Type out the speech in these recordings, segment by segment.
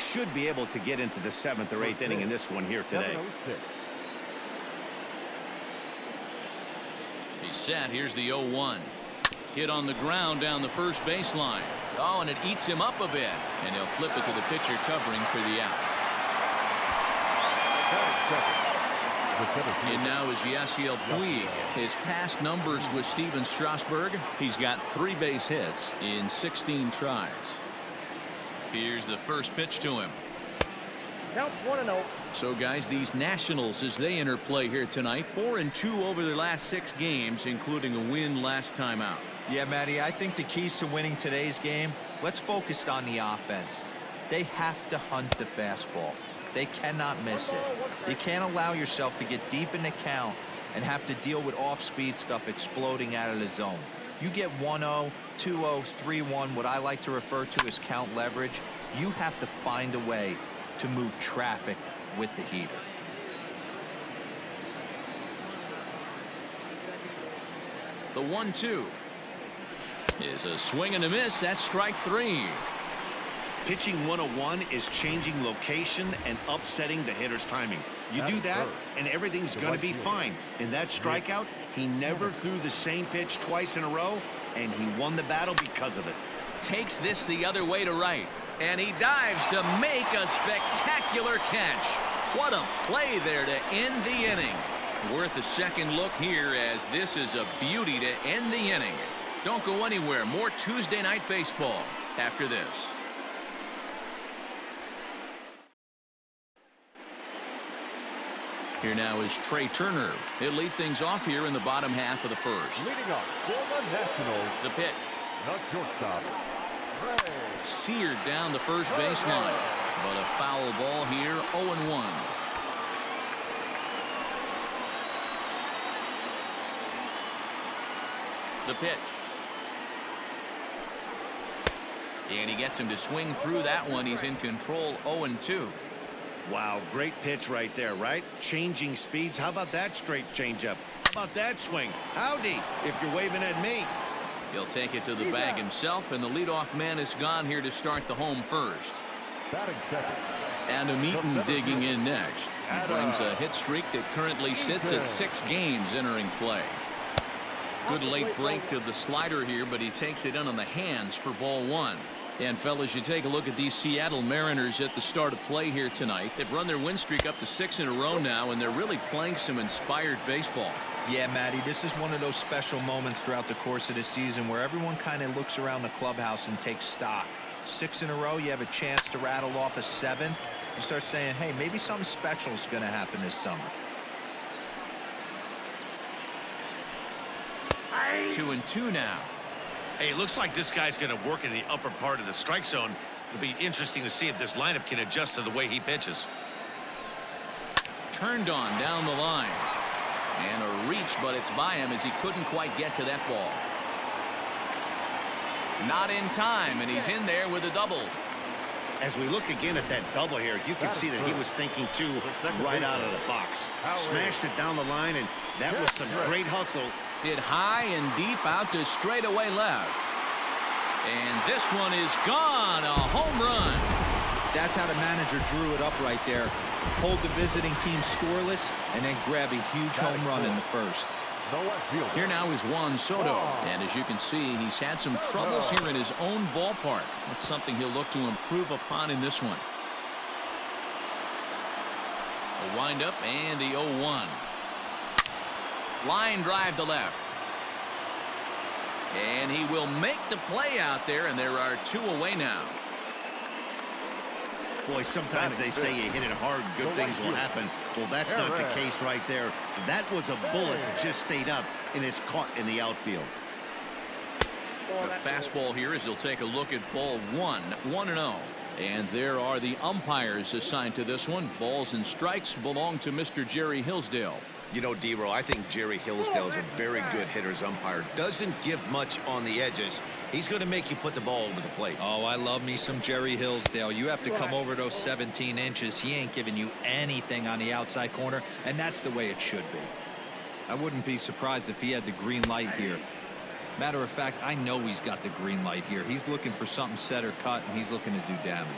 should be able to get into the 7th or 8th inning in this one here today. He's set. Here's the 0-1. Hit on the ground down the first baseline. Oh, and it eats him up a bit. And he'll flip it to the pitcher covering for the out. And now is Yasiel Puig. His past numbers with Steven Strasburg. He's got 3 base hits in 16 tries. Here's the first pitch to him. Count 1-0. So, guys, these Nationals, as they enter play here tonight, 4-2 over their last 6 games, including a win last time out. Yeah, Matty, I think the keys to winning today's game, let's focus on the offense. They have to hunt the fastball. They cannot miss it. You can't allow yourself to get deep in the count and have to deal with off-speed stuff exploding out of the zone. You get 1-0, 2-0, 3-1, what I like to refer to as count leverage. You have to find a way to move traffic with the heater. The 1-2 is a swing and a miss. That's strike 3. Pitching 101 is changing location and upsetting the hitter's timing. You do that, and everything's going to be fine. In that strikeout, he never threw the same pitch twice in a row, and he won the battle because of it. Takes this the other way to right, and he dives to make a spectacular catch. What a play there to end the inning. Worth a second look here, as this is a beauty to end the inning. Don't go anywhere. More Tuesday Night Baseball after this. Here now is Trey Turner. He'll lead things off here in the bottom half of the first. Leading up for the Nationals, The pitch. the shortstop, Trey. Seared down the first baseline. But a foul ball here, 0-1. The pitch. And he gets him to swing through that one. He's in control, 0-2. Wow, great pitch right there, right? Changing speeds. How about that straight changeup? How about that swing? Howdy, if you're waving at me. He'll take it to the bag himself, and the leadoff man is gone here to start the home first. Batting second. Adam Eaton digging in next. He brings a hit streak that currently sits at 6 games entering play. Good late break to the slider here, but he takes it in on the hands for ball 1. And, fellas, you take a look at these Seattle Mariners at the start of play here tonight. They've run their win streak up to 6 in a row now, and they're really playing some inspired baseball. Yeah, Matty, this is one of those special moments throughout the course of the season where everyone kind of looks around the clubhouse and takes stock. 6 in a row, you have a chance to rattle off a 7th. You start saying, hey, maybe something special is going to happen this summer. 2-2 now. Hey, it looks like this guy's going to work in the upper part of the strike zone. It'll be interesting to see if this lineup can adjust to the way he pitches. Turned on down the line. And a reach, but it's by him as he couldn't quite get to that ball. Not in time, and he's in there with a double. As we look again at that double here, you can see that he was thinking too right out of the box. Smashed it down the line, and that was some great hustle. Hit high and deep out to straightaway left. And this one is gone. A home run. That's how the manager drew it up right there. Hold the visiting team scoreless and then grab a huge home run in the first. Here now is Juan Soto. And as you can see, he's had some troubles here in his own ballpark. That's something he'll look to improve upon in this one. A windup and the 0-1. Line drive to left. And he will make the play out there, and there are 2 away now. Boy, sometimes they say you hit it hard, good things will happen. Well, that's not the case right there. That was a bullet that just stayed up and is caught in the outfield. The fastball here as he'll take a look at ball 1, 1-0. And there are the umpires assigned to this one. Balls and strikes belong to Mr. Jerry Hillsdale. You know, D-Row, I think Jerry Hillsdale is a very good hitter's umpire. Doesn't give much on the edges. He's going to make you put the ball over the plate. Oh, I love me some Jerry Hillsdale. You have to come over those 17 inches. He ain't giving you anything on the outside corner, and that's the way it should be. I wouldn't be surprised if he had the green light here. Matter of fact, I know he's got the green light here. He's looking for something set or cut, and he's looking to do damage.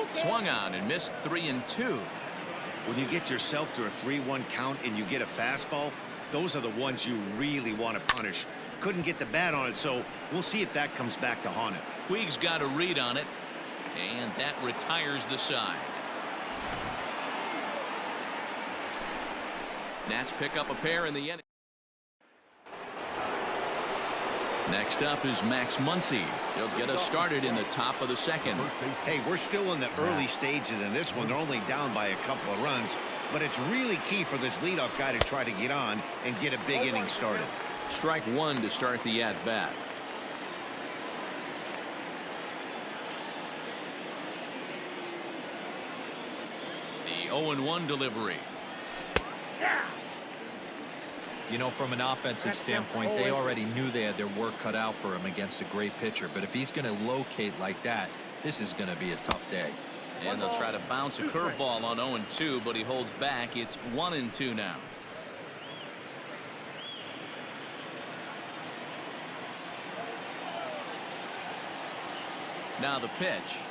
Swung on and missed 3-2. When you get yourself to a 3-1 count and you get a fastball, those are the ones you really want to punish. Couldn't get the bat on it, so we'll see if that comes back to haunt him. Puig's got a read on it, and that retires the side. Nats pick up a pair in the inning. Next up is Max Muncy. He'll get us started in the top of the second. Hey, we're still in the early stages in this one. They're only down by a couple of runs, but it's really key for this leadoff guy to try to get on and get a big inning started. Strike one to start the at-bat. The 0-1 delivery. You know, from an offensive standpoint, they already knew they had their work cut out for him against a great pitcher. But if he's going to locate like that, this is going to be a tough day. And they'll try to bounce a curveball on 0-2, but he holds back. It's 1-2 now. Now the pitch.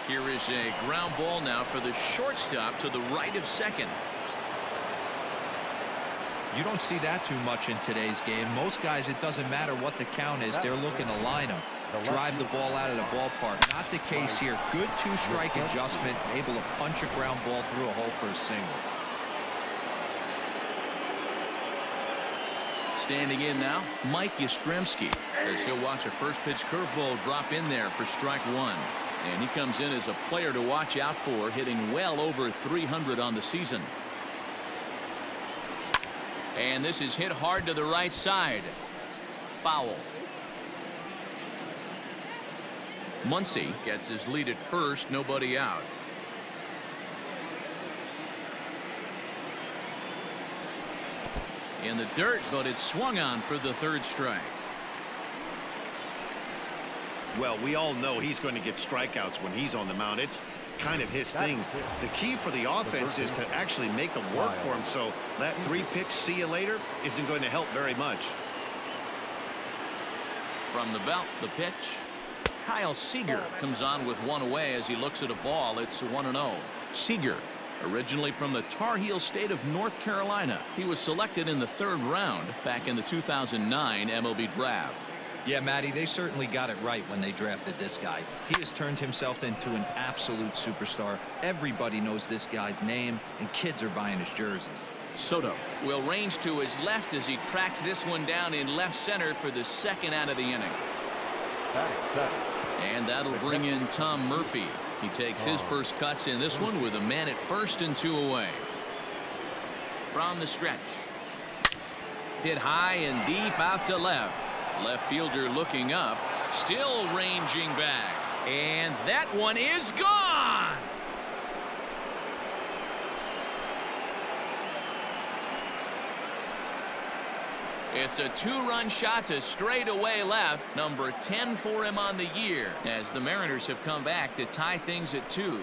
Here is a ground ball now for the shortstop to the right of second. You don't see that too much in today's game. Most guys, it doesn't matter what the count is. They're looking to line him, drive the ball out of the ballpark. Not the case here. Good two-strike adjustment, able to punch a ground ball through a hole for a single. Standing in now, Mike Yastrzemski, as he'll watch a first pitch curveball drop in there for strike one. And he comes in as a player to watch out for, hitting well over 300 on the season. And this is hit hard to the right side. Foul. Muncy gets his lead at first, nobody out. In the dirt, but it's swung on for the third strike. Well, we all know he's going to get strikeouts when he's on the mound. It's kind of his thing. The key for the offense is to actually make them work for him, so that three-pitch see you later isn't going to help very much. From the belt, the pitch. Kyle Seager comes on with one away as he looks at a ball. It's 1-0. Seager, originally from the Tar Heel state of North Carolina. He was selected in the third round back in the 2009 MLB draft. Yeah, Matty, they certainly got it right when they drafted this guy. He has turned himself into an absolute superstar. Everybody knows this guy's name, and kids are buying his jerseys. Soto will range to his left as he tracks this one down in left center for the second out of the inning. And that'll bring in Tom Murphy. He takes his first cuts in this one with a man at first and two away. From the stretch. Hit high and deep out to left. Left fielder looking up, still ranging back, and that one is gone. It's a two-run shot to straightaway left, number 10 for him on the year, as the Mariners have come back to tie things at 2.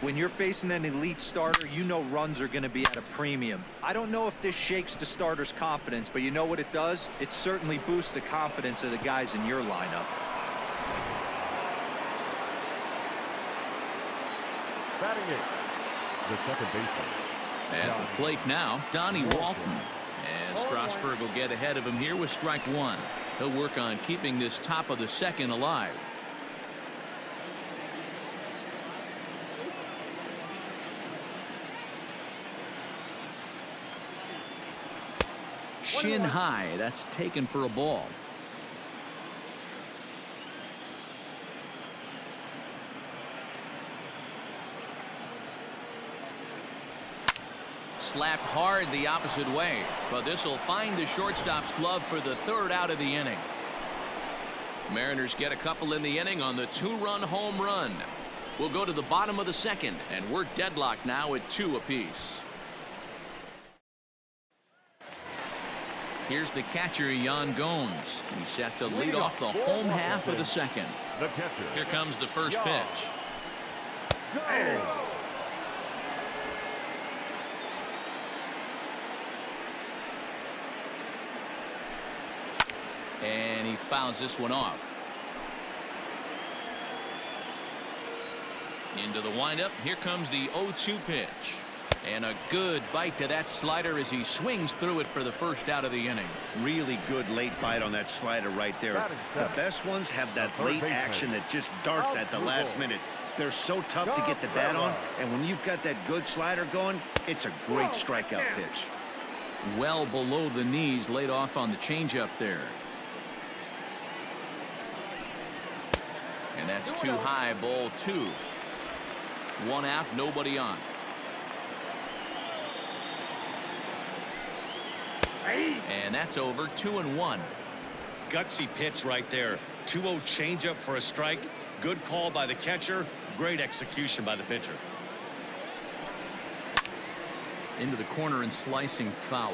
When you're facing an elite starter, you know runs are going to be at a premium. I don't know if this shakes the starter's confidence, but you know what it does? It certainly boosts the confidence of the guys in your lineup. Batting it, the second baseman. At the plate now, Donnie Walton. And Strasburg will get ahead of him here with strike one. He'll work on keeping this top of the second alive. Shin high, that's taken for a ball. Slapped hard the opposite way, but this will find the shortstop's glove for the third out of the inning. Mariners get a couple in the inning on the two-run home run. We'll go to the bottom of the second, and we're deadlocked now at 2 apiece. Here's the catcher, Yan Gomes. He's set to lead off the home half of the second. Here comes the first pitch. And he fouls this one off. Into the windup. Here comes the 0-2 pitch. And a good bite to that slider as he swings through it for the first out of the inning. Really good late bite on that slider right there. The best ones have that late action that just darts at the last minute. They're so tough to get the bat on, and when you've got that good slider going, it's a great strikeout pitch. Well below the knees, laid off on the changeup there. And that's too high, ball 2. 1 out, nobody on. And that's over. 2-1. Gutsy pitch right there. 2-0 changeup for a strike. Good call by the catcher. Great execution by the pitcher. Into the corner and slicing foul.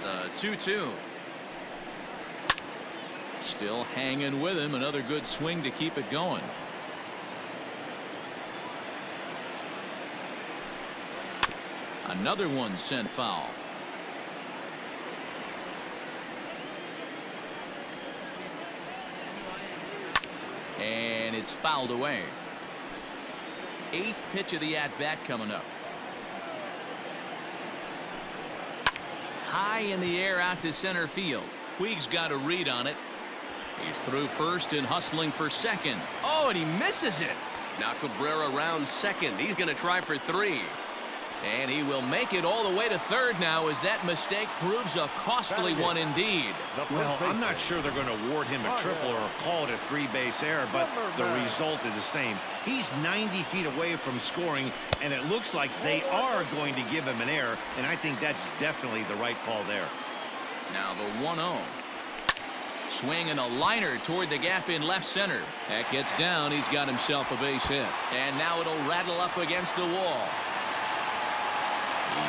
The 2-2. Still hanging with him. Another good swing to keep it going. Another one sent foul. And it's fouled away. 8th pitch of the at-bat coming up. High in the air out to center field. Puig's got a read on it. He's through first and hustling for second. Oh, and he misses it. Now Cabrera rounds second. He's going to try for 3. And he will make it all the way to third now as that mistake proves a costly one indeed. Well, I'm not sure they're going to award him a triple or call it a 3-base error, but the result is the same. He's 90 feet away from scoring, and it looks like they are going to give him an error, and I think that's definitely the right call there. Now the 1-0. Swing and a liner toward the gap in left center. That gets down. He's got himself a base hit. And now it'll rattle up against the wall.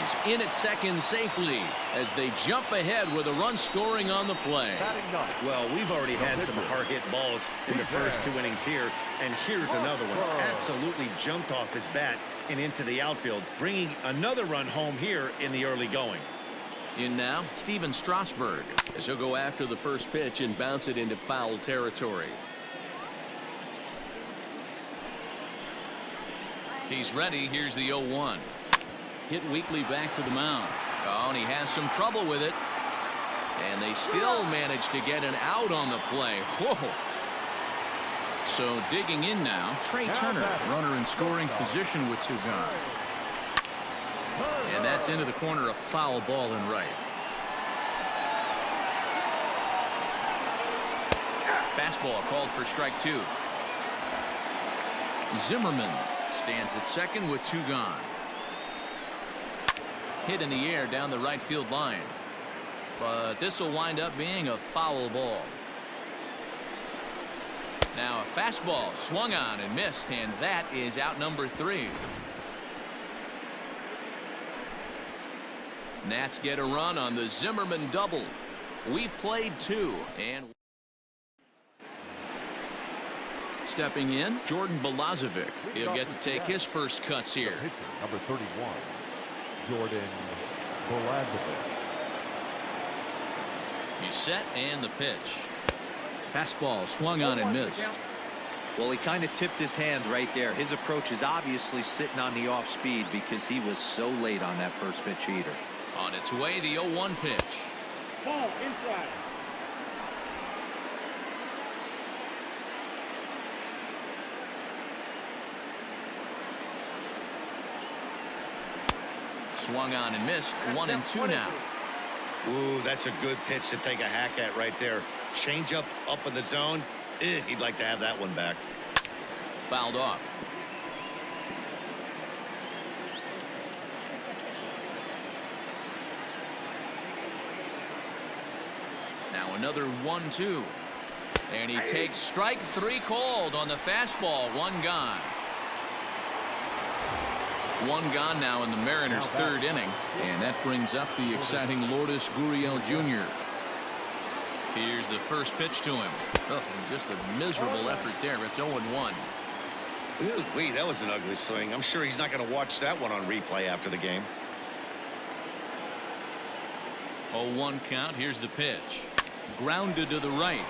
He's in at second safely as they jump ahead with a run scoring on the play. Well, we've already had some hard-hit balls in the first 2 innings here, and here's another one. Absolutely jumped off his bat and into the outfield, bringing another run home here in the early going. In now, Steven Strasburg, as he'll go after the first pitch and bounce it into foul territory. He's ready. Here's the 0-1. Hit weakly back to the mound. Oh, and he has some trouble with it. And they still manage to get an out on the play. Whoa. So digging in now, Trey Turner, runner in scoring position with 2 gone. And that's into the corner, a foul ball in right. Fastball called for strike 2. Zimmerman stands at second with 2 gone. Hit in the air down the right field line. But this will wind up being a foul ball. Now a fastball swung on and missed, and that is out number 3. Nats get a run on the Zimmerman double. We've played 2, and stepping in, Jordan Balazovic. He'll get to take his first cuts here. Number 31, Jordan Balazovic. He's set and the pitch. Fastball swung on and missed. Well, he kind of tipped his hand right there. His approach is obviously sitting on the off speed because he was so late on that first pitch heater. On its way, the 0-1 pitch. Ball inside. Swung on and missed. 1-2 now. Ooh, that's a good pitch to take a hack at right there. Change up in the zone. He'd like to have that one back. Fouled off. Now another 1-2. And he takes strike 3 called on the fastball. 1 gone. 1 gone now in the Mariners' 3rd inning. And that brings up the exciting Lourdes Gurriel Jr. Here's the first pitch to him. Oh, and just a miserable effort there. It's 0-1. Ooh, wait, that was an ugly swing. I'm sure he's not going to watch that one on replay after the game. 0-1 count. Here's the pitch. Grounded to the right.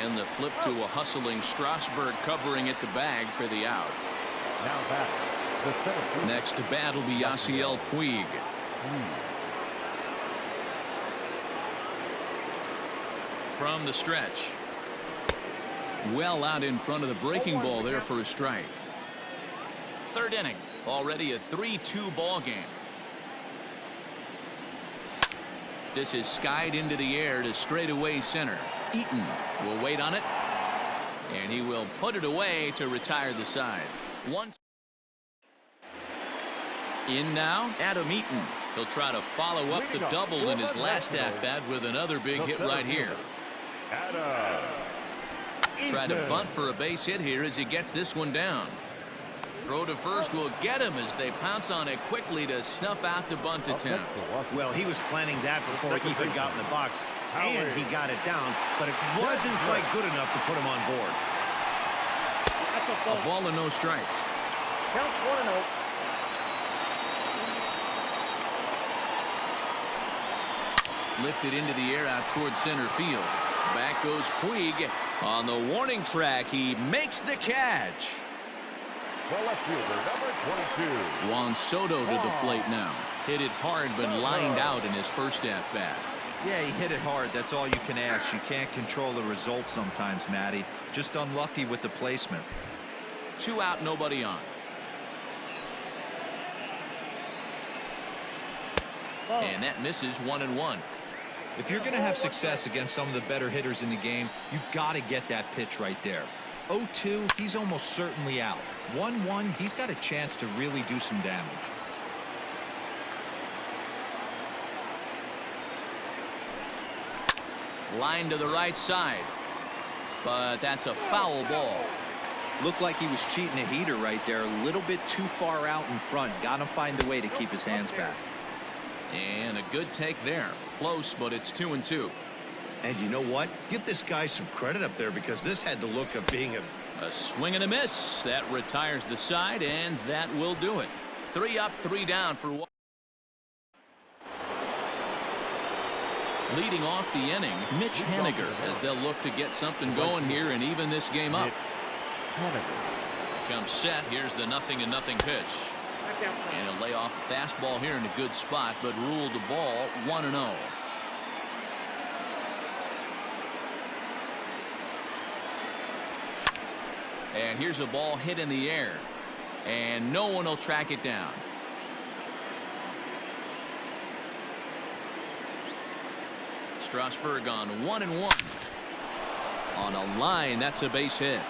And the flip to a hustling Strasburg covering at the bag for the out. Now back. The center field. Next to bat will be Yasiel Puig. From the stretch. Well out in front of the breaking ball there for a strike. Third inning. Already a 3-2 ball game. This is skied into the air to straightaway center. Eaton will wait on it. And he will put it away to retire the side. One. In now, Adam Eaton. He'll try to follow up the double in his last at-bat with another big hit right here. Try to bunt for a base hit here as he gets this one down. Throw to first will get him as they pounce on it quickly to snuff out the bunt attempt. Well, he was planning that before he even got in the box, and he got it down, but it wasn't quite good enough to put him on board. A ball and no strikes. Count 1-0. Lifted into the air out towards center field. Back goes Puig. On the warning track, he makes the catch. The left fielder, number 22. Juan Soto to the plate now. Hit it hard, but lined out in his first at-bat. Yeah, he hit it hard. That's all you can ask. You can't control the result sometimes, Matty. Just unlucky with the placement. 2 out, nobody on. And that misses 1-1. If you're going to have success against some of the better hitters in the game, you got to get that pitch right there. 0-2, he's almost certainly out. 1-1, he's got a chance to really do some damage. Line to the right side. But that's a foul ball. Looked like he was cheating a heater right there. A little bit too far out in front. Got to find a way to keep his hands back. And a good take there. Close, but it's 2-2. And you know what? Give this guy some credit up there because this had the look of being a swing and a miss. That retires the side, and that will do it. 3 up, 3 down for one. Leading off the inning, Mitch Haniger, as they'll look to get something going here and even this game up. Comes set. Here's the 0-0 pitch. And he'll lay off a fastball here in a good spot, but ruled the ball 1-0. And here's a ball hit in the air. And no one will track it down. Strasburg on 1-1. On a line, that's a base hit.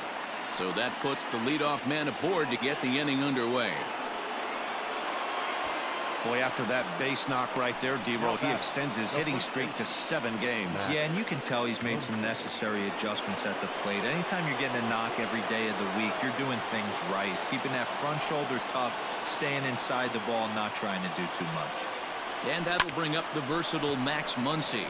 So that puts the leadoff man aboard to get the inning underway. boy, after that base knock right there, D-Roll, he extends his hitting streak to 7 games. Yeah, and you can tell he's made some necessary adjustments at the plate. Anytime you're getting a knock every day of the week, you're doing things right. He's keeping that front shoulder tough, staying inside the ball, not trying to do too much. And that'll bring up the versatile Max Muncy.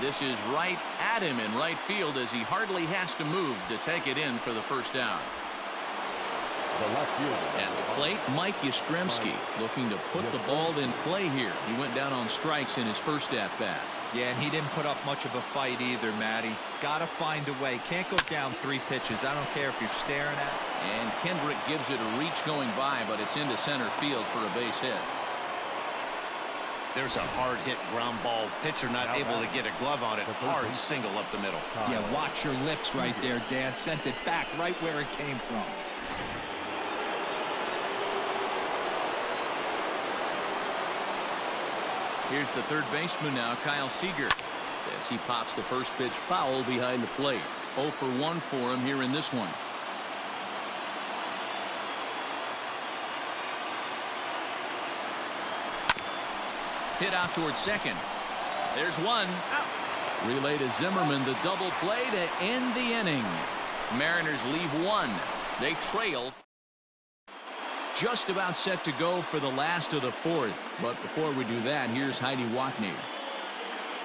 This is right at him in right field as he hardly has to move to take it in for the first out. The left fielder. At the plate, Mike Yastrzemski looking to put the ball in play here. He went down on strikes in his first at-bat. Yeah, and he didn't put up much of a fight either, Matty. Gotta find a way. Can't go down 3 pitches. I don't care if you're staring at it. And Kendrick gives it a reach going by, but it's into center field for a base hit. There's a hard hit ground ball. Pitcher not able to get a glove on it. Hard single up the middle. Yeah, watch your lips right there, Dan. Sent it back right where it came from. Here's the third baseman now, Kyle Seager, as he pops the first pitch foul behind the plate. 0 for 1 for him here in this one. Hit out towards second. There's one. Out. Relay to Zimmerman, the double play to end the inning. Mariners leave 1. They trail. Just about set to go for the last of the 4th. But before we do that, here's Heidi Watney.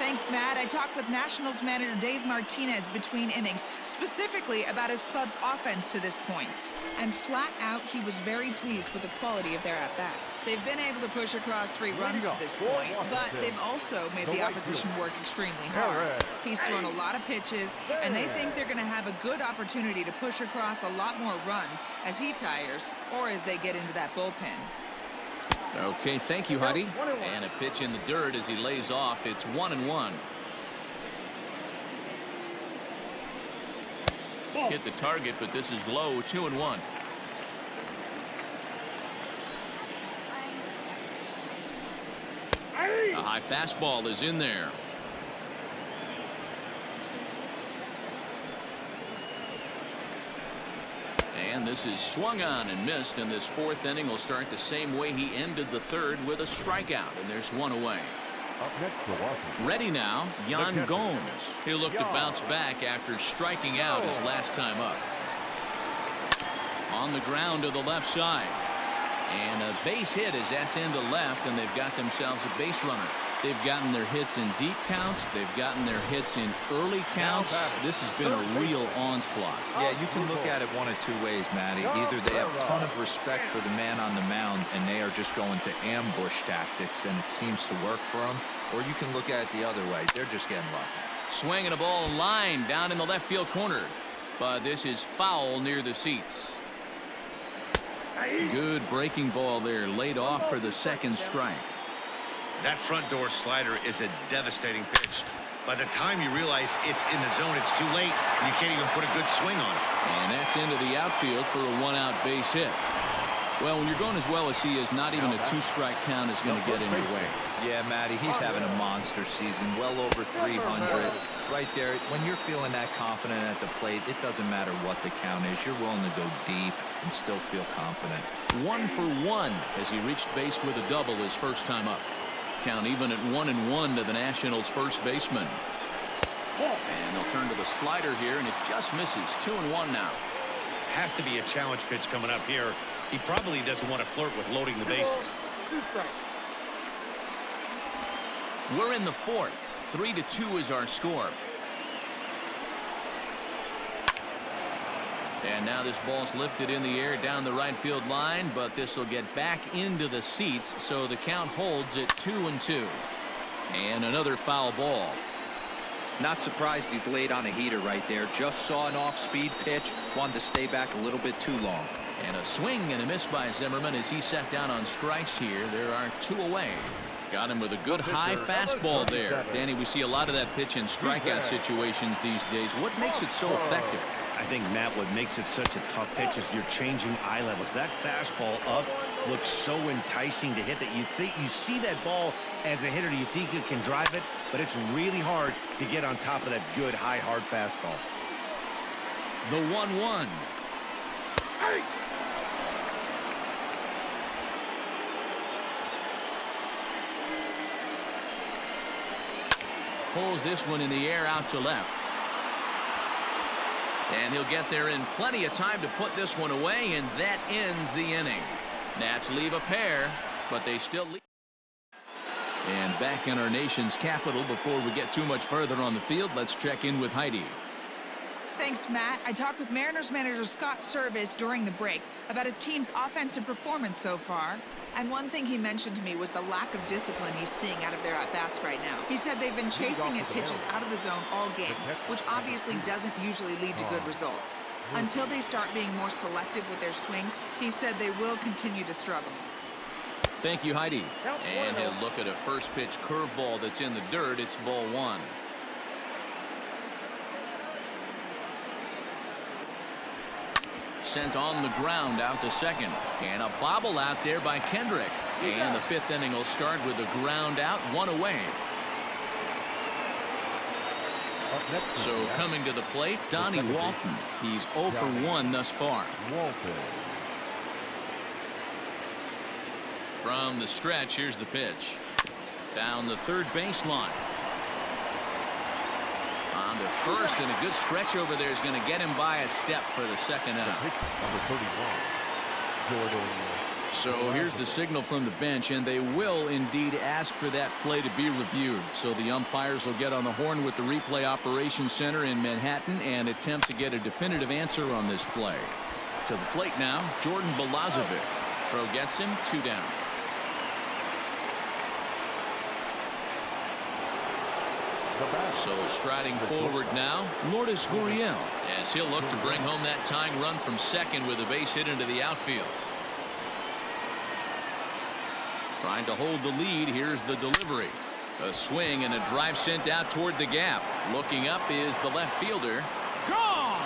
Thanks, Matt. I talked with Nationals manager Dave Martinez between innings, specifically about his club's offense to this point. And flat out, he was very pleased with the quality of their at-bats. They've been able to push across 3 runs to this point, but they've also made the opposition work extremely hard. He's thrown a lot of pitches, and they think they're going to have a good opportunity to push across a lot more runs as he tires or as they get into that bullpen. Okay, thank you, Heidi. And a pitch in the dirt as he lays off. It's 1-1. Hit the target, but this is low. 2-1. A high fastball is in there. And this is swung on and missed, and this 4th inning will start the same way he ended the 3rd with a strikeout, and there's 1 away. Up next for Washington. Ready now, Yan Gomes. He'll look to bounce back after striking out his last time up. On the ground to the left side. And a base hit as that's into left, and they've got themselves a base runner. They've gotten their hits in deep counts. They've gotten their hits in early counts. This has been a real onslaught. Yeah, you can look at it one of 2 ways, Matty. Either they have a ton of respect for the man on the mound, and they are just going to ambush tactics, and it seems to work for them. Or you can look at it the other way. They're just getting lucky. Swinging a ball line down in the left field corner. But this is foul near the seats. Good breaking ball there, laid off for the 2nd strike. That front door slider is a devastating pitch. By the time you realize it's in the zone, it's too late, and you can't even put a good swing on it. And that's into the outfield for a 1-out base hit. Well, when you're going as well as he is, not even a 2-strike count is going to get in your way. Yeah, Matty, he's having a monster season, well over 300. Right there, when you're feeling that confident at the plate, it doesn't matter what the count is. You're willing to go deep and still feel confident. 1 for 1 as he reached base with a double his first time up. Count even at 1-1 to the Nationals' first baseman. And they'll turn to the slider here, and it just misses. 2-1 now. Has to be a challenge pitch coming up here. He probably doesn't want to flirt with loading the bases. We're in the 4th. 3-2 is our score. And now this ball's lifted in the air down the right field line, but this will get back into the seats, so the count holds at 2-2. And another foul ball. Not surprised he's laid on a heater right there. Just saw an off-speed pitch, wanted to stay back a little bit too long. And a swing and a miss by Zimmerman as he sat down on strikes here. There are 2 away. Got him with a good high fastball there. Danny, we see a lot of that pitch in strikeout situations these days. What makes it so effective? I think, Matt, what makes it such a tough pitch is you're changing eye levels. That fastball up looks so enticing to hit that you see that ball as a hitter, you think you can drive it, but it's really hard to get on top of that good, high, hard fastball. The 1-1. Pulls this one in the air out to left. And he'll get there in plenty of time to put this one away, and that ends the inning. Nats leave a pair, but they still lead. And back in our nation's capital, before we get too much further on the field, let's check in with Heidi. Thanks, Matt. I talked with Mariners manager Scott Service during the break about his team's offensive performance so far. And one thing he mentioned to me was the lack of discipline he's seeing out of their at-bats right now. He said they've been chasing at pitches out of the zone all game, which obviously doesn't usually lead to good results. Until they start being more selective with their swings, he said they will continue to struggle. Thank you, Heidi. And he'll look at a first pitch curveball that's in the dirt. It's ball 1. Sent on the ground out to second. And a bobble out there by Kendrick. And the 5th inning will start with a ground out, 1 away. So coming to the plate, Donnie Walton. He's 0 for 1 thus far. From the stretch, here's the pitch. Down the third baseline. On to first, and a good stretch over there is going to get him by a step for the second out. Number 31, Jordan So here's the signal from the bench, and they will indeed ask for that play to be reviewed. So the umpires will get on the horn with the replay operations center in Manhattan and attempt to get a definitive answer on this play. To the plate now, Jordan Balazovic. Throw gets him, 2 down. So striding forward now, Lourdes Gurriel, as he'll look to bring home that tying run from second with a base hit into the outfield. Trying to hold the lead. Here's the delivery. A swing and a drive sent out toward the gap. Looking up is the left fielder. Gone!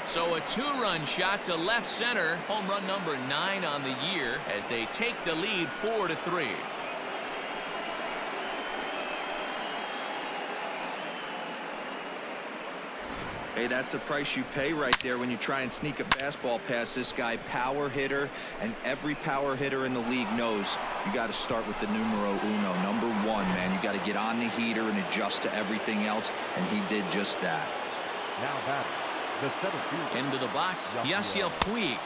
So a 2-run shot to left center. Home run number 9 on the year as they take the lead 4-3. Hey, that's the price you pay right there when you try and sneak a fastball past this guy. Power hitter, and every power hitter in the league knows you got to start with the numero uno, number 1, man. You got to get on the heater and adjust to everything else, and he did just that. Now back. Into the box, Yasiel Puig.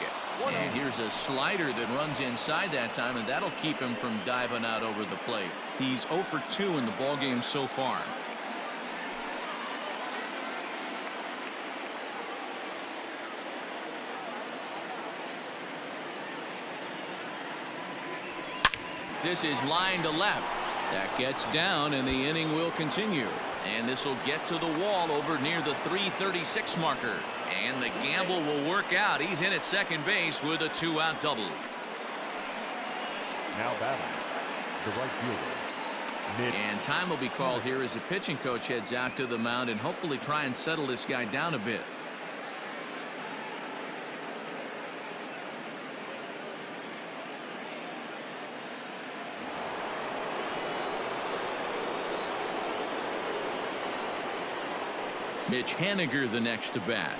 And here's a slider that runs inside that time, and that'll keep him from diving out over the plate. He's 0 for 2 in the ballgame so far. This is line to left. That gets down, and the inning will continue. And this will get to the wall over near the 336 marker. And the gamble will work out. He's in at second base with a 2-out double. Now batting, the right fielder. And time will be called here as the pitching coach heads out to the mound and hopefully try and settle this guy down a bit. Mitch Haniger the next to bat,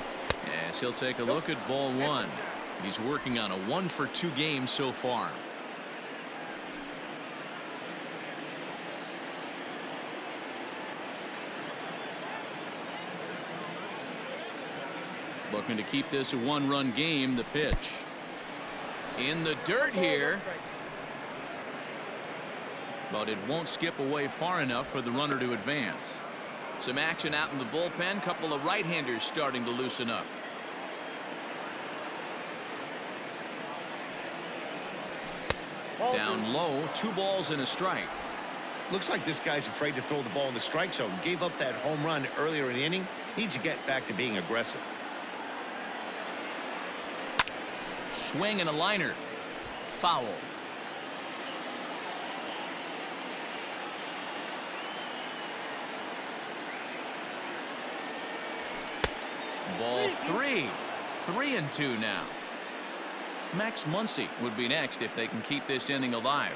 as he'll take a look at ball 1. He's working on a 1 for 2 game so far. Looking to keep this a 1-run game. The pitch in the dirt here, but it won't skip away far enough for the runner to advance. Some action out in the bullpen. Couple of right-handers starting to loosen up. Down low, 2 balls and a strike. Looks like this guy's afraid to throw the ball in the strike zone. Gave up that home run earlier in the inning. Needs to get back to being aggressive. Swing and a liner. Foul. Ball 3. 3-2 now. Max Muncy would be next if they can keep this inning alive.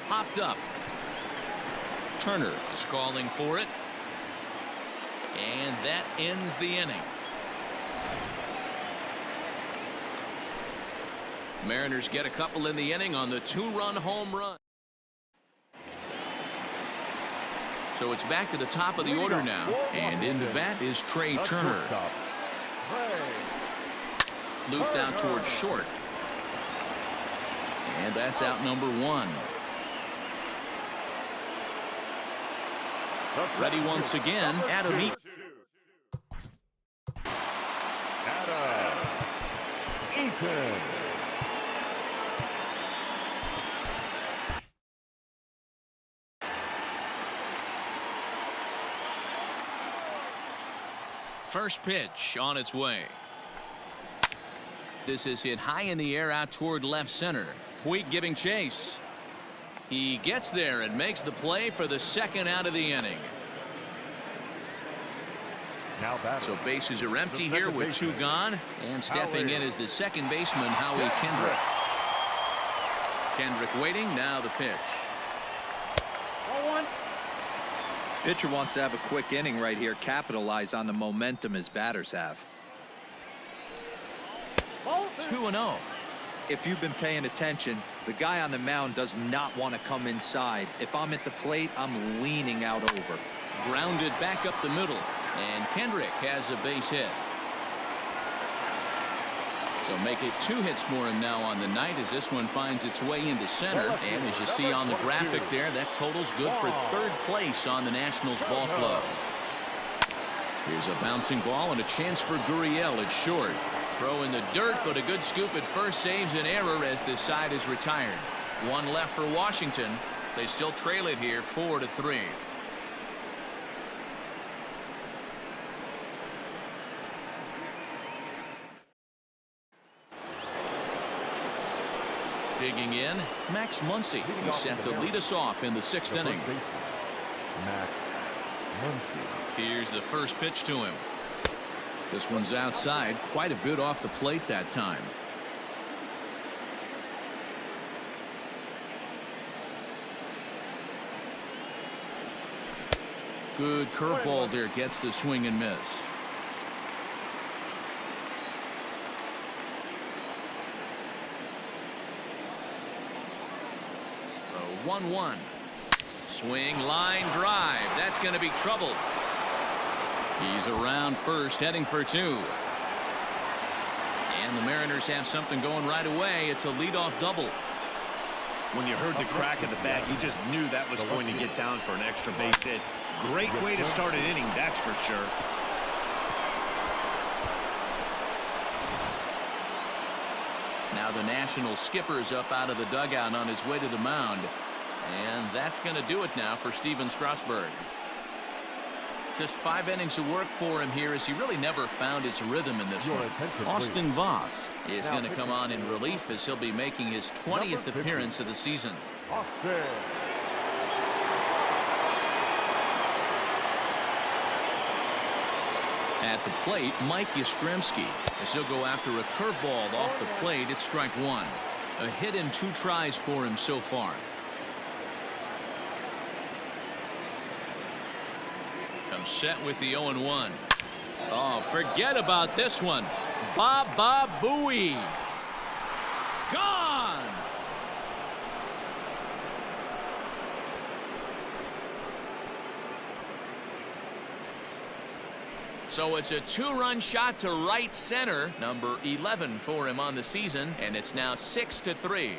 Popped up. Turner is calling for it. And that ends the inning. Mariners get a couple in the inning on the 2-run home run. So it's back to the top of the order now. And in the bat is Trey Turner. Looped out towards short. And that's out number 1. Ready once again, Adam Eaton. First pitch on its way. This is hit high in the air out toward left center. Puig giving chase. He gets there and makes the play for the 2nd out of the inning. So bases are empty here with 2 gone, and stepping in is the second baseman Howie Kendrick. Kendrick waiting. Now the pitch. Pitcher wants to have a quick inning right here, capitalize on the momentum his batters have. 2-0. If you've been paying attention, the guy on the mound does not want to come inside. If I'm at the plate, I'm leaning out over. Grounded back up the middle, and Kendrick has a base hit. So make it 2 hits for him now on the night as this one finds its way into center. And as you see on the graphic there, that total's good for 3rd place on the Nationals ball club. Here's a bouncing ball and a chance for Gurriel at short. Throw in the dirt, but a good scoop at first saves an error as this side is retired. 1 left for Washington. They still trail it here 4-3. Digging in, Max Muncy. He's set to lead us off in the 6th inning. Here's the first pitch to him. This one's outside, quite a bit off the plate that time. Good curveball there, gets the swing and miss. The 1-1. Swing, line drive. That's going to be trouble. He's around first, heading for 2. And the Mariners have something going right away. It's a leadoff double. When you heard the crack of the bat, you just knew that was going to get down for an extra base hit. Great way to start an inning, that's for sure. Now the National skipper's up out of the dugout on his way to the mound. And that's going to do it now for Steven Strasburg. Just 5 innings of work for him here as he really never found his rhythm in this one. Austin Voss is going to come on in relief as he'll be making his 20th appearance of the season. At the plate, Mike Yastrzemski, as he'll go after a curveball off the plate. It's strike 1. A hit in 2 tries for him so far. Comes set with the 0-1. Oh, forget about this one. Baba Booey. Gone. So it's a 2-run shot to right center, number 11 for him on the season, and it's now 6-3.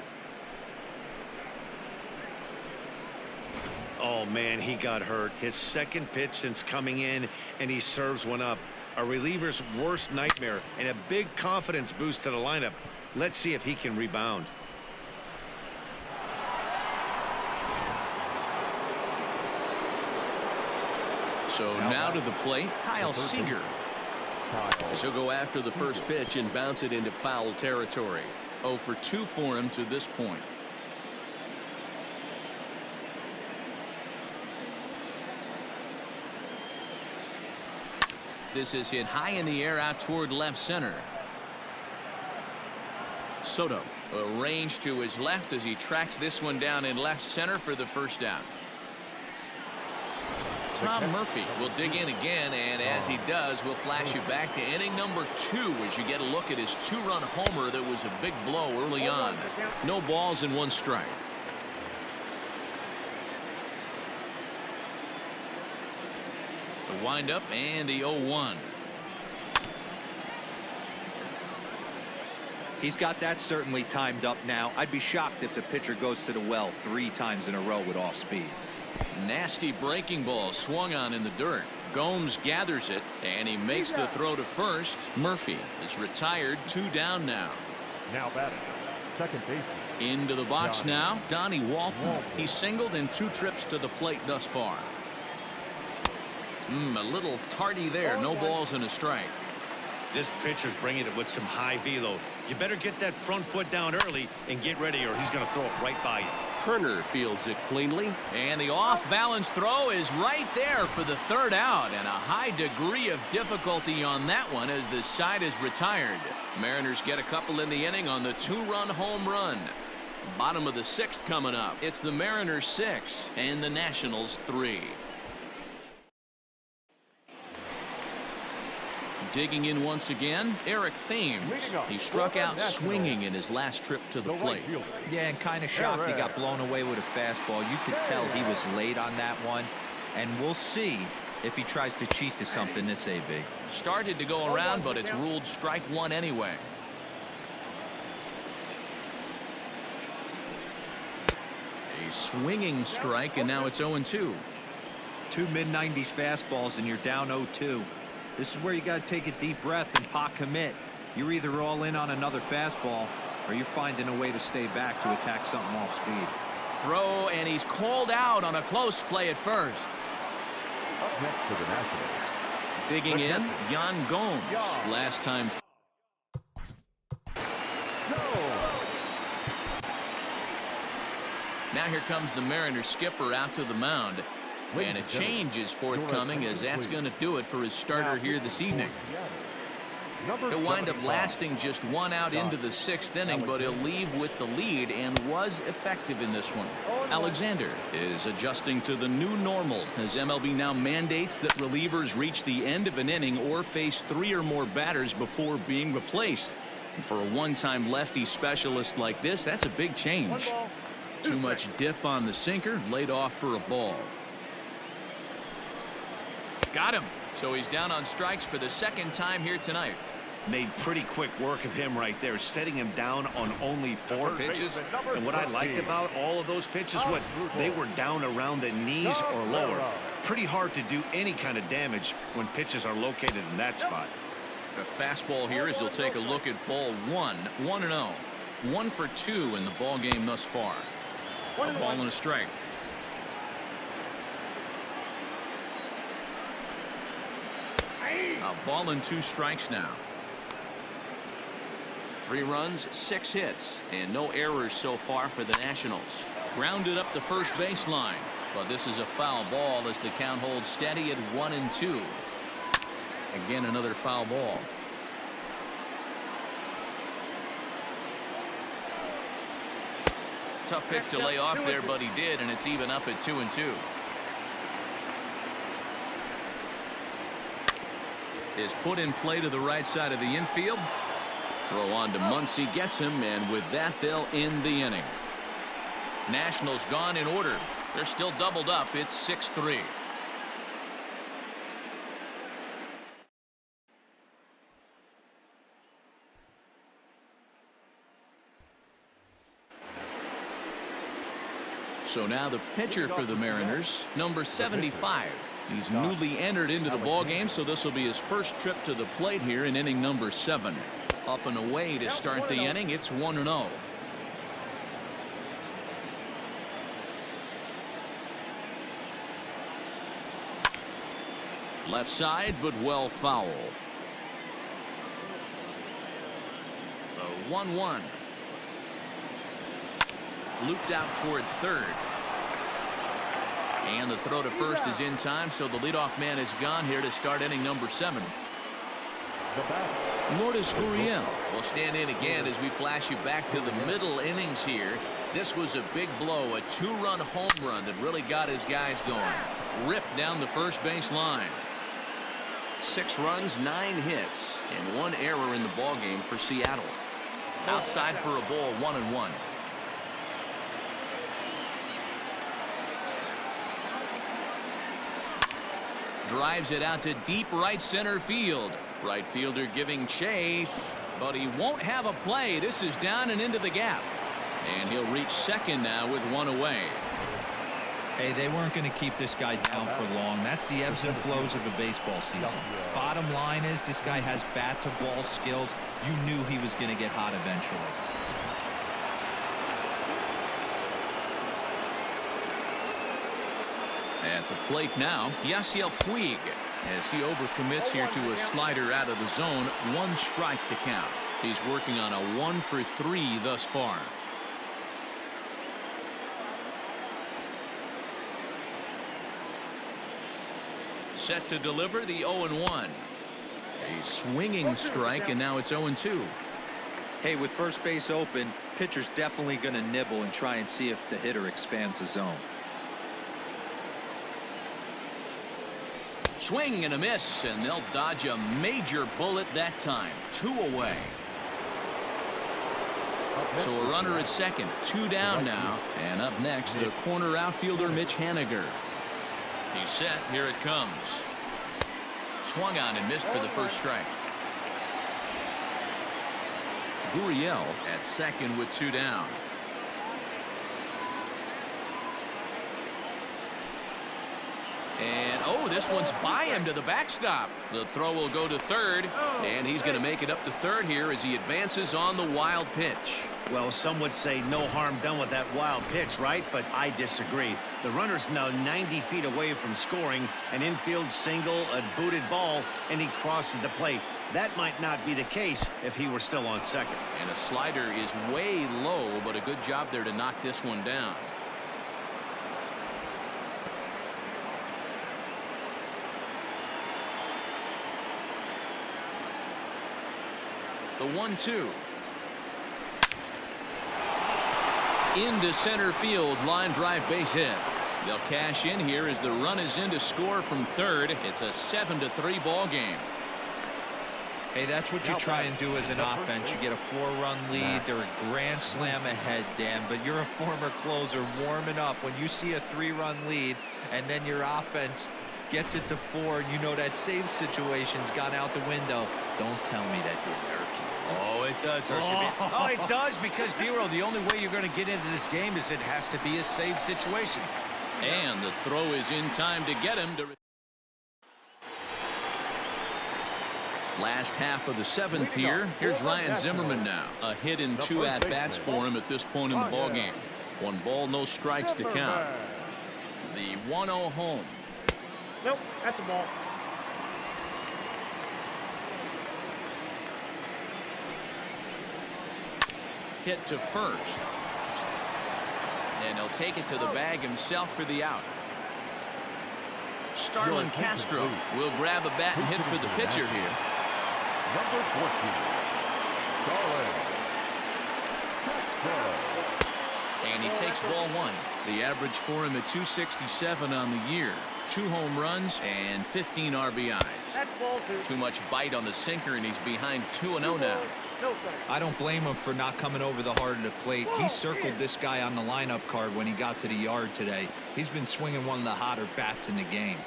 Oh, man, he got hurt. His 2nd pitch since coming in, and he serves one up. A reliever's worst nightmare and a big confidence boost to the lineup. Let's see if he can rebound. So now to the plate, Kyle Seager. As he'll go after the first pitch and bounce it into foul territory. 0 for 2 for him to this point. This is hit high in the air out toward left center. Soto arranged to his left as he tracks this one down in left center for the first out. Tom Murphy will dig in again, and as he does, we'll flash you back to inning number 2 as you get a look at his 2-run homer that was a big blow early on. No balls and 1 strike. The windup and the 0-1. He's got that certainly timed up now. I'd be shocked if the pitcher goes to the well 3 times in a row with off speed. Nasty breaking ball swung on in the dirt. Gomes gathers it, and he makes the throw to first. Murphy is retired, 2 down now. Now batting, second baseman. Into the box now, Donnie Walton. He's singled in 2 trips to the plate thus far. A little tardy there. No balls and a strike. This pitcher's bringing it with some high velo. You better get that front foot down early and get ready, or he's going to throw it right by you. Turner fields it cleanly, and the off-balance throw is right there for the 3rd out, and a high degree of difficulty on that one as the side is retired. Mariners get a couple in the inning on the 2-run home run. Bottom of the 6th coming up. It's the Mariners 6 and the Nationals 3. Digging in once again, Eric Thames. He struck out swinging in his last trip to the plate. Yeah, and kind of shocked he got blown away with a fastball. You could tell he was late on that one. And we'll see if he tries to cheat to something this AB. Started to go around, but it's ruled strike one anyway. A swinging strike, and now it's 0-2. Two mid-90s fastballs, and you're down 0-2. This is where you got to take a deep breath and pot commit. You're either all in on another fastball, or you're finding a way to stay back to attack something off speed. Throw, and he's called out on a close play at first. Up next to the Nationals. Digging in, Yan Gomes. Last time. Now here comes the Mariners skipper out to the mound. And a change is forthcoming, as that's going to do it for his starter here this evening. He'll wind up lasting just one out into the sixth inning, but he'll leave with the lead and was effective in this one. Alexander is adjusting to the new normal as MLB now mandates that relievers reach the end of an inning or face 3 or more batters before being replaced. And for a one-time lefty specialist like this, that's a big change. Too much dip on the sinker, laid off for a ball. Got him. So he's down on strikes for the second time here tonight. Made pretty quick work of him right there, setting him down on only 4 pitches. And what I liked about all of those pitches, what they were down around the knees or lower. Pretty hard to do any kind of damage when pitches are located in that spot. A fastball here as he'll take a look at ball 1. 1-0. 1 for 2 in the ball game thus far. A ball and a strike. A ball and 2 strikes now. 3 runs, 6 hits, and no errors so far for the Nationals. Grounded up the first baseline, but this is a foul ball as the count holds steady at 1-2. Again, another foul ball. Tough pitch to lay off there, but he did, and it's even up at 2-2. Is put in play to the right side of the infield. Throw on to Muncy, gets him, and with that they'll end the inning. Nationals gone in order. They're still doubled up. It's 6-3. So now the pitcher for the Mariners, number 75. He's newly entered into the ball game, so this will be his first trip to the plate here in inning number 7. Up and away to start the inning. It's 1-0. Left side, but well foul. The 1-1. Looped out toward third. And the throw to first is in time, so the leadoff man is gone here to start inning number 7. Lourdes Gurriel will stand in again as we flash you back to the middle innings here. This was a big blow, a 2-run home run that really got his guys going. Ripped down the first base line. 6 runs, 9 hits, and 1 error in the ball game for Seattle. Outside for a ball, 1-1. Drives it out to deep right center field. Right fielder giving chase, but he won't have a play. This is down and into the gap. And he'll reach second now with 1 away. Hey, they weren't going to keep this guy down for long. That's the ebbs and flows of a baseball season. Bottom line is this guy has bat-to-ball skills. You knew he was going to get hot eventually. At the plate now, Yasiel Puig, as he overcommits here to a slider out of the zone. 1 strike to count. He's working on a 1 for 3 thus far. Set to deliver the 0-1. A swinging strike, and now it's 0-2. Hey, with first base open, pitcher's definitely going to nibble and try and see if the hitter expands the zone. Swing and a miss, and they'll dodge a major bullet that time. 2 away. So a runner at second, 2 down now. And up next, the corner outfielder, Mitch Haniger. He's set. Here it comes. Swung on and missed for the first strike. Gurriel at second with 2 down. And, oh, this one's by him to the backstop. The throw will go to third, and he's going to make it up to third here as he advances on the wild pitch. Well, some would say no harm done with that wild pitch, right? But I disagree. The runner's now 90 feet away from scoring, an infield single, a booted ball, and he crosses the plate. That might not be the case if he were still on second. And a slider is way low, but a good job there to knock this one down. The 1-2. Into center field, line drive base hit. They'll cash in here as the run is in to score from third. It's a 7-3 ball game. Hey, that's what you try and do as an offense. You get a 4-run lead. They're a grand slam ahead, Dan, but you're a former closer warming up. When you see a 3-run lead and then your offense gets it to 4, you know that save situation's gone out the window. Don't tell me that didn't hurt you. Oh, it does hurt you. Oh, it does, because, Dero, the only way you're going to get into this game is it has to be a save situation. And the throw is in time to get him to... Last half of the 7th here. Here's Ryan Zimmerman now. A hit and 2 at-bats for him at this point in the ballgame. 1 ball, no strikes to count. The 1-0 home. Nope, at the ball. Hit to first. And he'll take it to the bag himself for the out. Starlin Castro will grab a bat and hit for the pitcher here. Number 14, Starlin Castro. And he takes ball 1. The average for him at 267 on the year. 2 home runs and 15 RBIs. Too much bite on the sinker, and he's behind 2-0 now. I don't blame him for not coming over the heart of the plate. He circled this guy on the lineup card when he got to the yard today. He's been swinging one of the hotter bats in the game.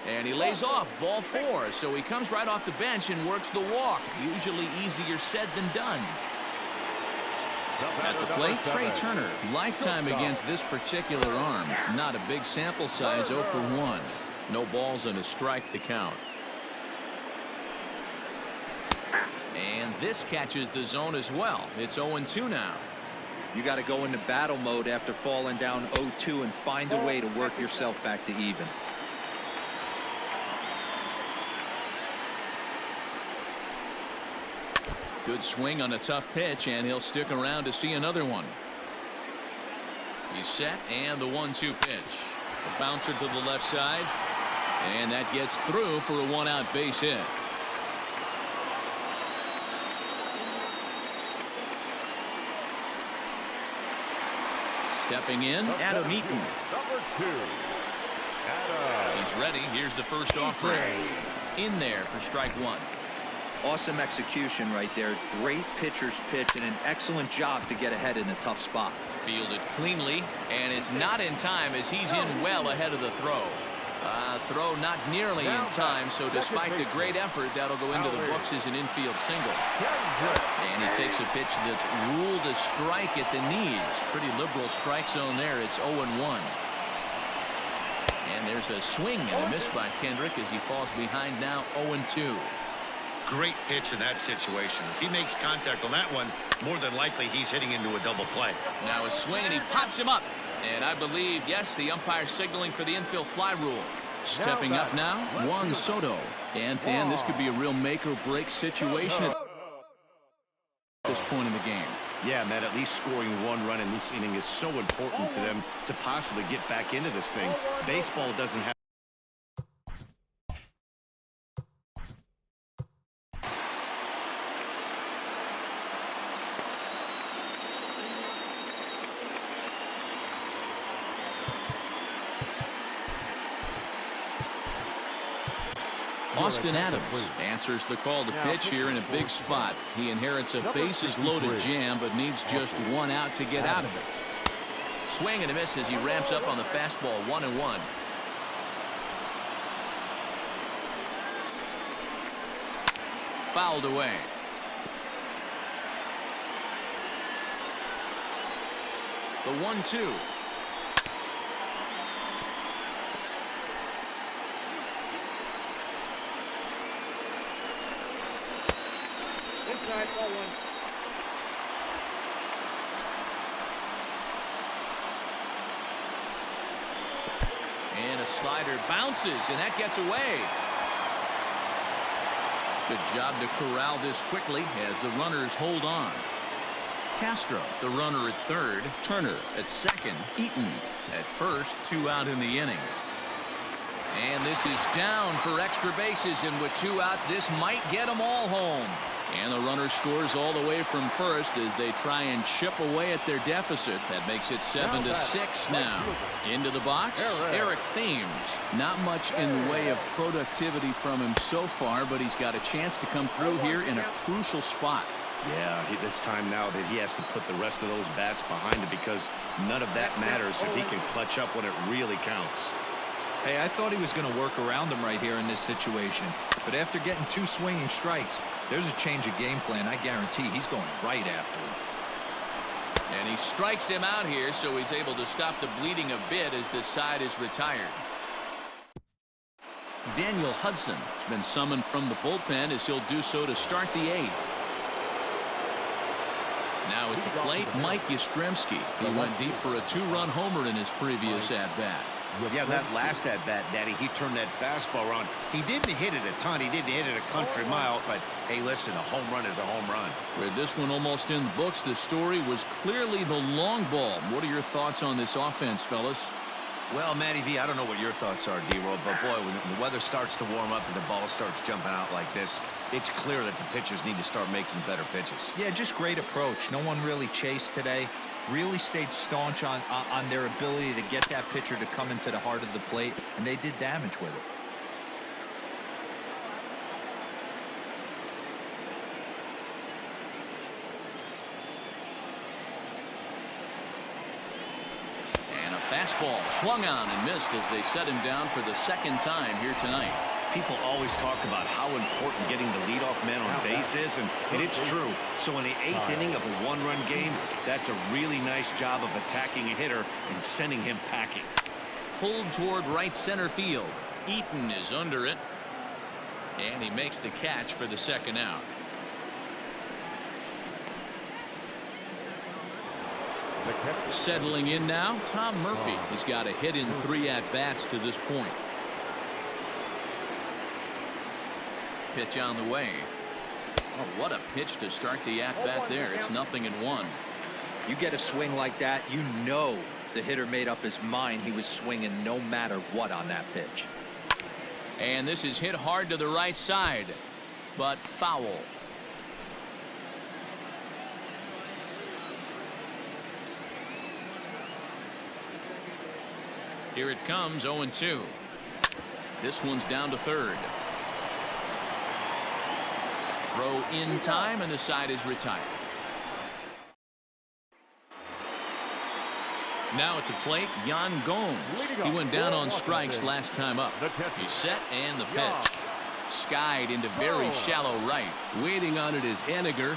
And he lays off, ball 4, so he comes right off the bench and works the walk. Usually easier said than done. At the plate, Trey Turner. Lifetime against this particular arm. Not a big sample size, 0 for 1. No balls and a strike to count. And this catches the zone as well. It's 0-2 now. You got to go into battle mode after falling down 0-2 and find a way to work yourself back to even. Good swing on a tough pitch, and he'll stick around to see another one. He's set, and the 1-2 pitch. A bouncer to the left side, and that gets through for a 1-out base hit. Stepping in, Adam Eaton. Number 2, Adam. He's ready. Here's the first offering. In there for strike 1. Awesome execution right there. Great pitcher's pitch and an excellent job to get ahead in a tough spot. Fielded cleanly, and it's not in time as he's in well ahead of the throw. Throw not nearly in time, so despite the great effort, that'll go into the books as an infield single. And he takes a pitch that's ruled a strike at the knees. Pretty liberal strike zone there. It's 0-1. And there's a swing and a miss by Kendrick as he falls behind now 0-2. Great pitch in that situation. If he makes contact on that one, more than likely he's hitting into a double play. Now a swing, and he pops him up. And I believe, yes, the umpire signaling for the infield fly rule. Stepping up now, Juan Soto. And Dan, this could be a real make-or-break situation at this point in the game. Yeah, Matt, at least scoring 1 run in this inning is so important to them to possibly get back into this thing. Baseball doesn't have Austin Adams answers the call to pitch here in a big spot. He inherits a bases-loaded jam, but needs just one out to get out of it. Swing and a miss as he ramps up on the fastball, 1-1. Fouled away. The 1-2. Inside, ball 1. And a slider bounces, and that gets away. Good job to corral this quickly as the runners hold on. Castro, the runner at third. Turner at second. Eaton at first. 2 out in the inning. And this is down for extra bases, and with 2 outs, this might get them all home. And the runner scores all the way from first as they try and chip away at their deficit. That makes it 7-6 now. Into the box, Eric Thames. Not much in the way of productivity from him so far, but he's got a chance to come through here in a crucial spot. Yeah, it's time now that he has to put the rest of those bats behind him, because none of that matters if he can clutch up when it really counts. Hey, I thought he was going to work around him right here in this situation. But after getting 2 swinging strikes, there's a change of game plan. I guarantee he's going right after him. And he strikes him out here, so he's able to stop the bleeding a bit as this side is retired. Daniel Hudson has been summoned from the bullpen as he'll do so to start the 8th. Now at the plate, Mike Yastrzemski. He went deep for a 2-run homer in his previous at-bat. Yeah, that last at-bat, Daddy, he turned that fastball around. He didn't hit it a ton. He didn't hit it a country mile. But, hey, listen, a home run is a home run. With this one almost in the books, the story was clearly the long ball. What are your thoughts on this offense, fellas? Well, Matty V, I don't know what your thoughts are, D-Roll, but, boy, when the weather starts to warm up and the ball starts jumping out like this, it's clear that the pitchers need to start making better pitches. Yeah, just great approach. No one really chased today. Really stayed staunch on their ability to get that pitcher to come into the heart of the plate, and they did damage with it. And a fastball swung on and missed as they set him down for the 2nd time here tonight. People always talk about how important getting the leadoff man on base is, and it's true. So in the 8th inning of a 1-run game, that's a really nice job of attacking a hitter and sending him packing. Pulled toward right center field. Eaton is under it, and he makes the catch for the 2nd out. Settling in now, Tom Murphy. He's got a hit in 3 at-bats to this point. Pitch on the way. Oh, what a pitch to start the at-bat there. It's 0-1. You get a swing like that, you know the hitter made up his mind he was swinging no matter what on that pitch. And this is hit hard to the right side, but foul. Here it comes, 0-2. This one's down to third. Throw in time, and the side is retired. Now at the plate, Yan Gomes. He went down on strikes last time up. He's set, and the pitch. Skied into very shallow right. Waiting on it is Henniger.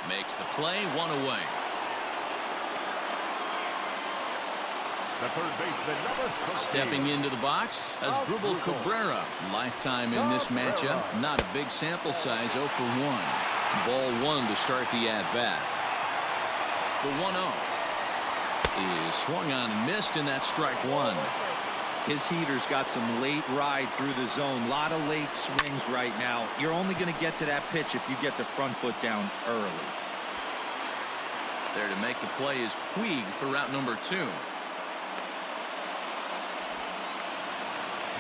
Makes the play, 1 away. Stepping into the box as Drupal Cabrera. Lifetime in this matchup. Not a big sample size, 0 for 1. Ball 1 to start the at-bat. The 1-0 is swung on and missed, and that's strike 1. His heater's got some late ride through the zone. A lot of late swings right now. You're only going to get to that pitch if you get the front foot down early. There to make the play is Puig for route number 2.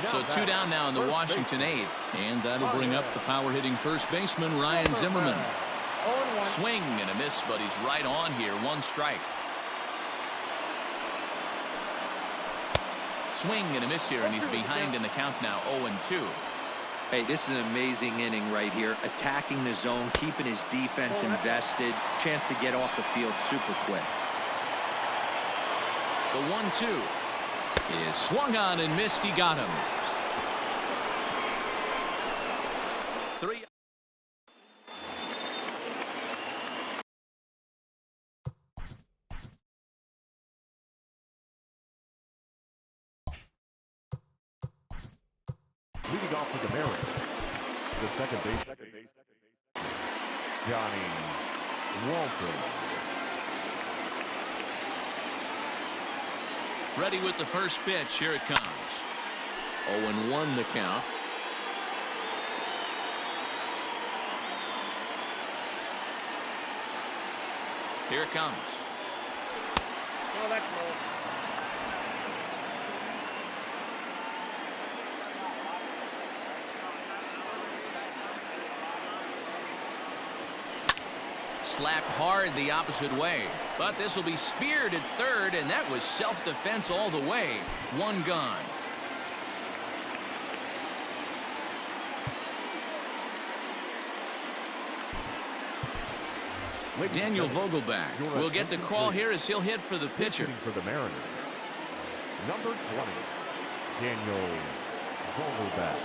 So 2 down now in the Washington 8th. And that'll bring up the power-hitting first baseman, Ryan Zimmerman. Swing and a miss, but he's right on here. 1 strike. Swing and a miss here, and he's behind in the count now, 0-2. Hey, this is an amazing inning right here. Attacking the zone, keeping his defense invested. Chance to get off the field super quick. The 1-2 is swung on and missed. He got him. 3. Leading off for the Mariners, the second base, Johnny Walton. Ready with the first pitch. Here it comes. 0-1 the count. Here it comes. Oh, that's low. Slapped hard the opposite way, but this will be speared at third, and that was self-defense all the way. One gone. Daniel Vogelback will get the call here as he'll hit for the pitcher. For the Mariners, number 20, Daniel Vogelback.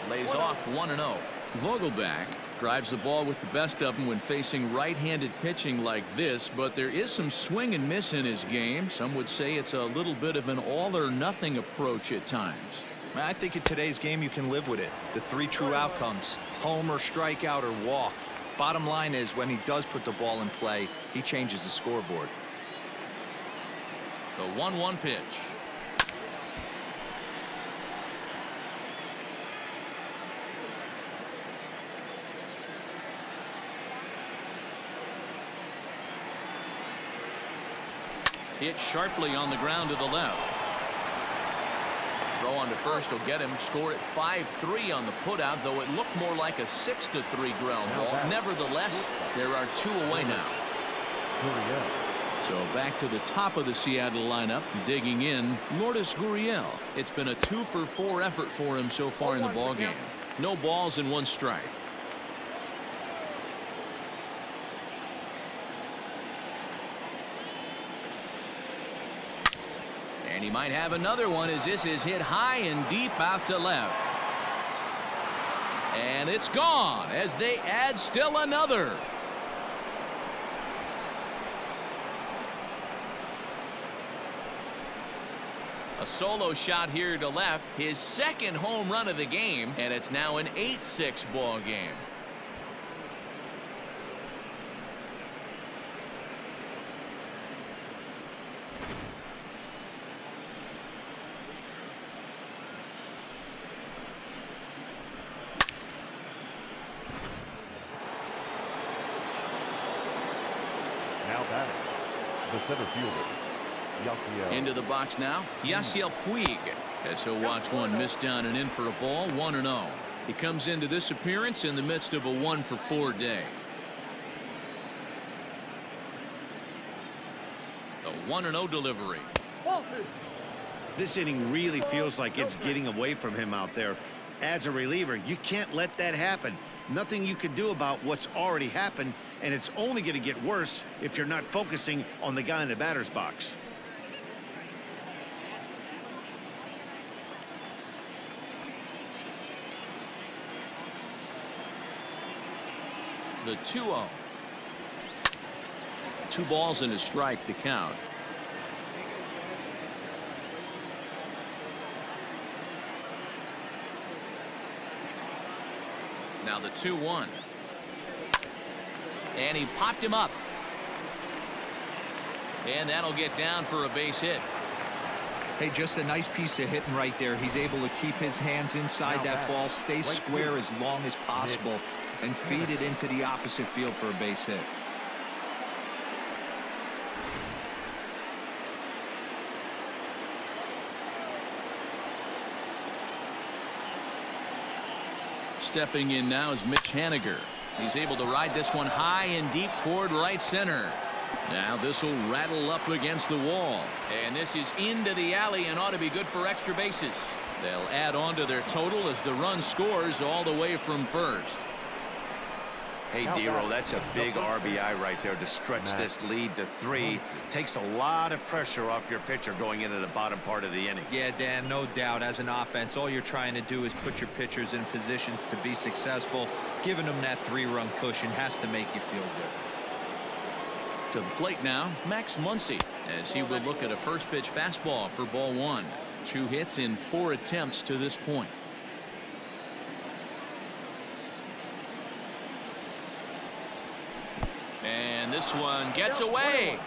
Lays off 1-0. Vogelback drives the ball with the best of them when facing right-handed pitching like this, but there is some swing and miss in his game. Some would say it's a little bit of an all-or-nothing approach at times. I think in today's game you can live with it. The 3 true outcomes: homer, strikeout, or walk. Bottom line is, when he does put the ball in play, he changes the scoreboard. The 1-1 pitch. Hit sharply on the ground to the left. Throw on to first will get him. Score at 5-3 on the putout, though it looked more like a 6-3 ground ball. Nevertheless, there are 2 away now. So back to the top of the Seattle lineup, digging in, Lourdes Gurriel. It's been a 2-for-4 effort for him so far in the ballgame. No balls and 1 strike. And he might have another one, as this is hit high and deep out to left. And it's gone as they add still another. A solo shot here to left, his second home run of the game, and it's now an 8-6 ball game. Now batting, the center fielder, Yasiel. Into the box now, Yasiel Puig, as he'll watch one miss down and in for a ball. 1-0. He comes into this appearance in the midst of a 1-for-4 day. The 1-0 delivery. This inning really feels like it's getting away from him out there. As a reliever, you can't let that happen. Nothing you can do about what's already happened, and it's only going to get worse if you're not focusing on the guy in the batter's box. The 2-0. 2 balls and a strike to count. Now the 2-1. And he popped him up. And that'll get down for a base hit. Hey, just a nice piece of hitting right there. He's able to keep his hands inside that ball, stay square as long as possible, and feed it into the opposite field for a base hit. Stepping in now is Mitch Haniger. He's able to ride this one high and deep toward right center. Now this will rattle up against the wall. And this is into the alley and ought to be good for extra bases. They'll add on to their total as the run scores all the way from first. Hey, Dero, that's a big RBI right there to stretch this lead to 3. Takes a lot of pressure off your pitcher going into the bottom part of the inning. Yeah, Dan, no doubt. As an offense, all you're trying to do is put your pitchers in positions to be successful. Giving them that 3-run cushion has to make you feel good. To the plate now, Max Muncy, as he will look at a first pitch fastball for ball 1. 2 hits in 4 attempts to this point. And this one gets away.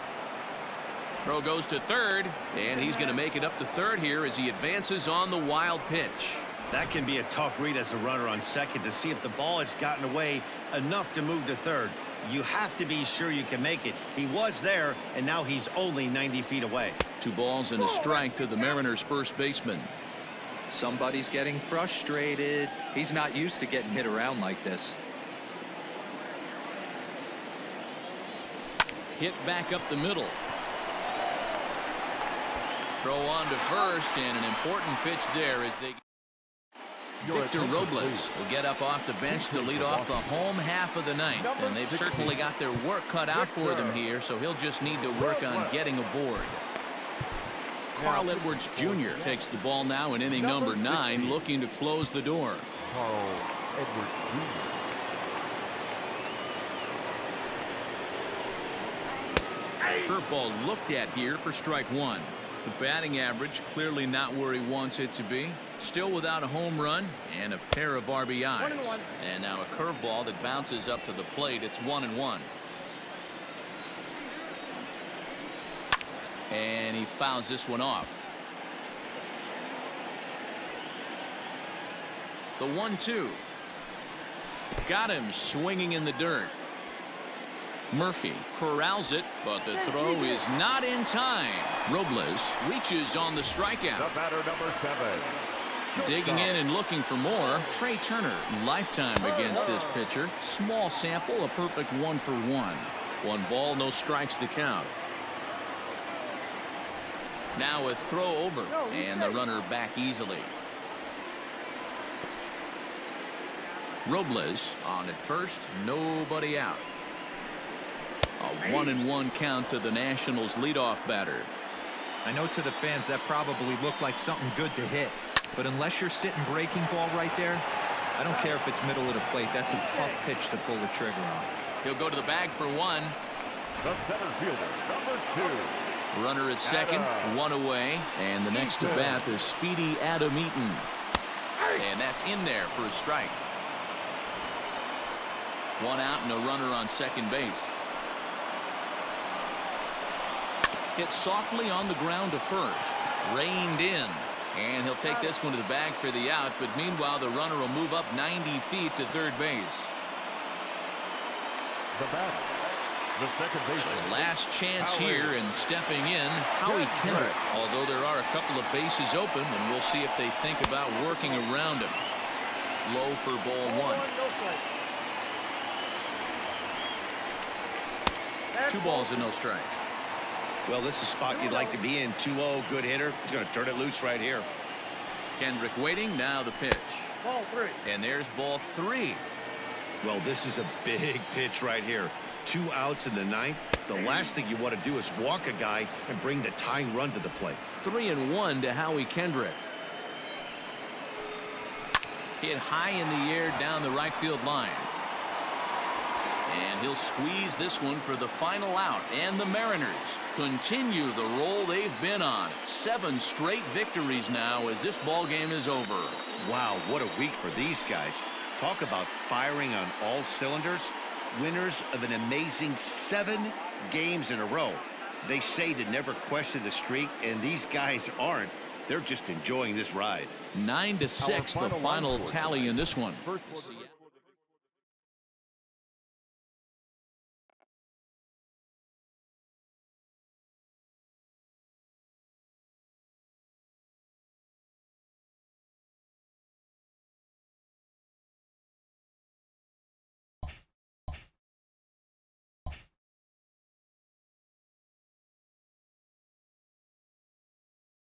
Throw goes to third, and he's going to make it up to third here as he advances on the wild pitch. That can be a tough read as a runner on second to see if the ball has gotten away enough to move to third. You have to be sure you can make it. He was there, and now he's only 90 feet away. 2 balls and a strike to the Mariners' first baseman. Somebody's getting frustrated. He's not used to getting hit around like this. Hit back up the middle. Throw on to first, and an important pitch there as they... Victor Robles will get up off the bench to lead off the home half of the ninth, and they've certainly got their work cut out for them here, so he'll just need to work on getting aboard. Carl Edwards Jr. takes the ball now in inning number 9, looking to close the door. Carl Edwards Jr. Curveball looked at here for strike 1. The batting average clearly not where he wants it to be. Still without a home run and a pair of RBIs. And now a curveball that bounces up to the plate. It's 1-1. And he fouls this one off. The 1-2. Got him swinging in the dirt. Murphy corrals it, but the throw is not in time. Robles reaches on the strikeout. The batter, number 7. Digging in and looking for more. Trey Turner, lifetime against this pitcher. Small sample, a perfect 1-for-1. 1 ball, no strikes to count. Now a throw over, and the runner back easily. Robles on at first, nobody out. A 1-1 count to the Nationals leadoff batter. I know to the fans that probably looked like something good to hit, but unless you're sitting breaking ball right there, I don't care if it's middle of the plate. That's a tough pitch to pull the trigger on. He'll go to the bag for 1. The center fielder, number 2. Runner at second, 1 away, and the next to bat is Speedy Adam Eaton. And that's in there for a strike. 1 out and a runner on second base. Hit softly on the ground to first. Reined in. And he'll take this one to the bag for the out, but meanwhile the runner will move up 90 feet to third base. The batter, the second baseman. So last chance here, and stepping in, Howie Kendrick. Although there are a couple of bases open, and we'll see if they think about working around him. Low for ball 1. 2 balls and no strikes. Well, this is a spot you'd like to be in. 2-0, good hitter. He's going to turn it loose right here. Kendrick waiting. Now the pitch. Ball 3. And there's ball 3. Well, this is a big pitch right here. 2 outs in the 9th. The last thing you want to do is walk a guy and bring the tying run to the plate. 3-1 to Howie Kendrick. Hit high in the air down the right field line. And he'll squeeze this one for the final out. And the Mariners continue the roll they've been on. 7 straight victories now as this ball game is over. Wow, what a week for these guys. Talk about firing on all cylinders. Winners of an amazing 7 games in a row. They say to never question the streak, and these guys aren't. They're just enjoying this ride. 9-6 the final tally in this one.